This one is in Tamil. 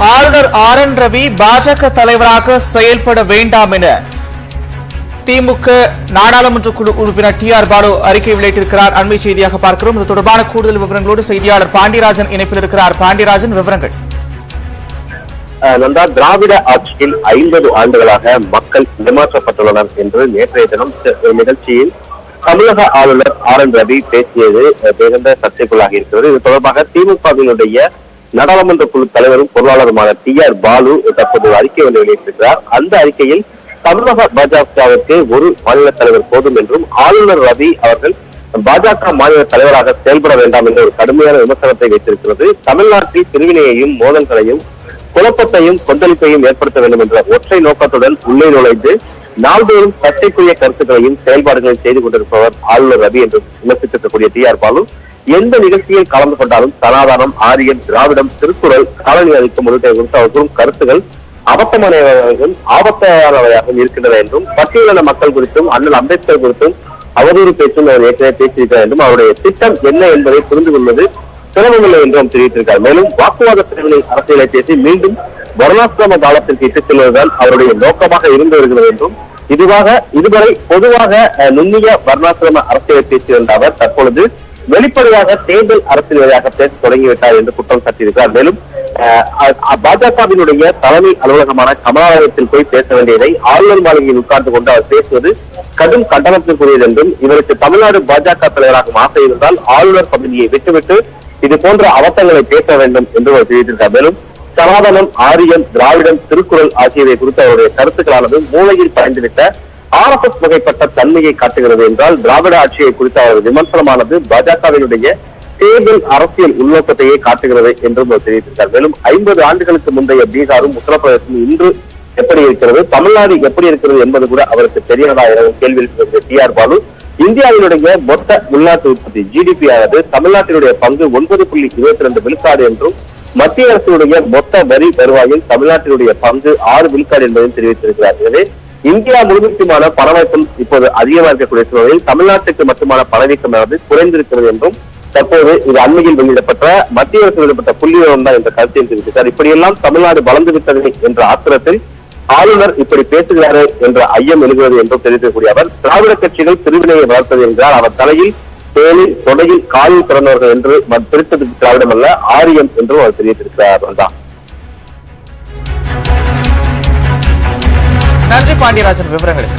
ஆளுநர் ஆர் என் ரவி பாஜக தலைவராக செயல்பட வேண்டாம் என திமுக நாடாளுமன்ற குழு உறுப்பினர் டி.ஆர். பாலு அறிக்கை வெளியிட்டிருக்கிறார். அண்மை செய்தியாக பார்க்கிறோம். இது தொடர்பான கூடுதல் விவரங்களோடு செய்தியாளர் பாண்டியராஜன் இணைப்பில் இருக்கிறார். பாண்டியராஜன், விவரங்கள். நந்தா, திராவிட ஆட்சியில் 50 ஆண்டுகளாக மக்கள் ஏமாற்றப்பட்டுள்ளனர் என்று நேற்றைய தினம் நிகழ்ச்சியில் தமிழக ஆளுநர் ஆர் என் ரவி பேசியது மிகுந்த சர்ச்சைக்குள்ளாகி இருக்கிறது. இது தொடர்பாக திமுகவினுடைய நாடாளுமன்ற குழு தலைவரும் பொருளாளருமான டி.ஆர். பாலு தற்போது அறிக்கை ஒன்று வெளியிட்டிருக்கிறார். அந்த அறிக்கையில் தமிழக பாஜகவிற்கு ஒரு மாநில தலைவர் போதும் என்றும் ஆளுநர் ரவி அவர்கள் பாஜக மாநில தலைவராக செயல்பட வேண்டாம் என்ற ஒரு கடுமையான விமர்சனத்தை வைத்திருக்கிறது. தமிழ்நாட்டில் பிரிவினையையும் மோதல்களையும் குழப்பத்தையும் கொந்தளிப்பையும் ஏற்படுத்த வேண்டும் என்ற ஒற்றை நோக்கத்துடன் உள்ளே நுழைந்து நாள்தோறும் சர்ச்சைக்குரிய கருத்துக்களையும் செயல்பாடுகளையும் செய்து கொண்டிருப்பவர் ஆளுநர் ரவி என்று விமர்சித்திருக்கக்கூடிய டி.ஆர். பாலு எந்த நிகழ்ச்சியில் கலந்து கொண்டாலும் சனாதனம், ஆரியம், திராவிடம், திருக்குறள், காலனி அளிக்கும் உள்ளிட்ட குறித்து அவர் கூறும் கருத்துகள் அபத்தமானவையாகவும் ஆபத்தானவையாகவும் இருக்கின்றன என்றும் பட்டியலின மக்கள் குறித்தும் அண்ணல் அம்பேத்கர் குறித்தும் அவதூறு பேச்சும் அவர் ஏற்கனவே பேசியிருக்கிறார் என்றும் அவருடைய திட்டம் என்ன என்பதை புரிந்து கொள்வது சிரமமில்லை என்றும் தெரிவித்திருக்கார். மேலும் வாக்குவாத பிரிவினை அரசியலை பேசி மீண்டும் வர்ணாசிரம காலத்திற்கு இட்டுச் செல்வதுதான் அவருடைய நோக்கமாக இருந்து வருகிறது என்றும் இதுவரை பொதுவாக நுண்ணிய வர்ணாசிரம அரசியலை பேசி வந்த அவர் தற்பொழுது வெளிப்படையாக தேர்தல் அரசியல் வழியாக பேச தொடங்கிவிட்டார் என்று குற்றம் சாட்டியிருக்கிறார். மேலும் பாஜகவினுடைய தலைமை அலுவலகமான கமலாலயத்தில் போய் பேச வேண்டியதை ஆளுநர் மாளிகையில் உட்கார்ந்து கொண்டு அவர் பேசுவது கடும் கண்டனத்திற்குரியது என்றும் இவருக்கு தமிழ்நாடு பாஜக தலைவராக ஆசை இருந்தால் ஆளுநர் பதவியை விட்டுவிட்டு இது போன்ற அவசரங்களை பேச வேண்டும் என்று அவர் தெரிவித்திருக்கார். மேலும் சனாதனம், ஆரியம், திராவிடம், திருக்குறள் ஆகியவை குறித்த அவருடைய கருத்துக்களானது மூளையில் பயந்துவிட்ட RSS வகைப்பட்ட தன்மையை காட்டுகிறது என்றால் திராவிட ஆட்சியை குறித்த அவரது விமர்சனமானது பாஜகவினுடைய தேர்தல் அரசியல் உள்நோக்கத்தையே காட்டுகிறது என்றும் அவர் தெரிவித்திருக்கார். மேலும் 50 ஆண்டுகளுக்கு முந்தைய பீகாரும் உத்தரப்பிரதேசமும் இன்று எப்படி இருக்கிறது, தமிழ்நாடு எப்படி இருக்கிறது என்பது கூட அவருக்கு தெரியாதா என கேள்வி எழுப்பியிருக்கிற டி.ஆர். பாலு இந்தியாவினுடைய மொத்த உள்நாட்டு உற்பத்தி GDP ஆனது தமிழ்நாட்டினுடைய பங்கு 9.22 விழுக்காடு என்றும் மத்திய அரசினுடைய மொத்த வரி வருவாயில் தமிழ்நாட்டினுடைய பங்கு 6 விழுக்காடு என்பதையும் தெரிவித்திருக்கிறார். எனவே இந்தியா முழுமைக்குமான பணவீக்கம் இப்போது அதிகமாக இருக்கக்கூடிய சூழலில் தமிழ்நாட்டுக்கு மட்டுமான பணவீக்கமானது குறைந்திருக்கிறது என்றும் தற்போது இது அண்மையில் வெளியிடப்பட்ட மத்திய அரசு வெளியிடப்பட்ட புள்ளி விவரம் தான் என்ற கருத்தையும் தெரிவித்தார். இப்படியெல்லாம் தமிழ்நாடு வளர்ந்து விட்டது என்ற ஆத்திரத்தில் ஆளுநர் இப்படி பேசுகிறாரு என்ற ஐயம் எழுகிறது என்றும் தெரிவிக்கக்கூடிய அவர் திராவிட கட்சிகள் பிரிவினையை வளர்த்தது என்றால் அவர் தலையில் தேனில் தொடையில் காலில் பிறந்தவர்கள் என்று பிரித்தது திராவிடம் அல்ல ஆரியம் என்றும் அவர் தெரிவித்திருக்கிறார். நன்றி பாண்டியராஜன், விவரங்களுக்கு.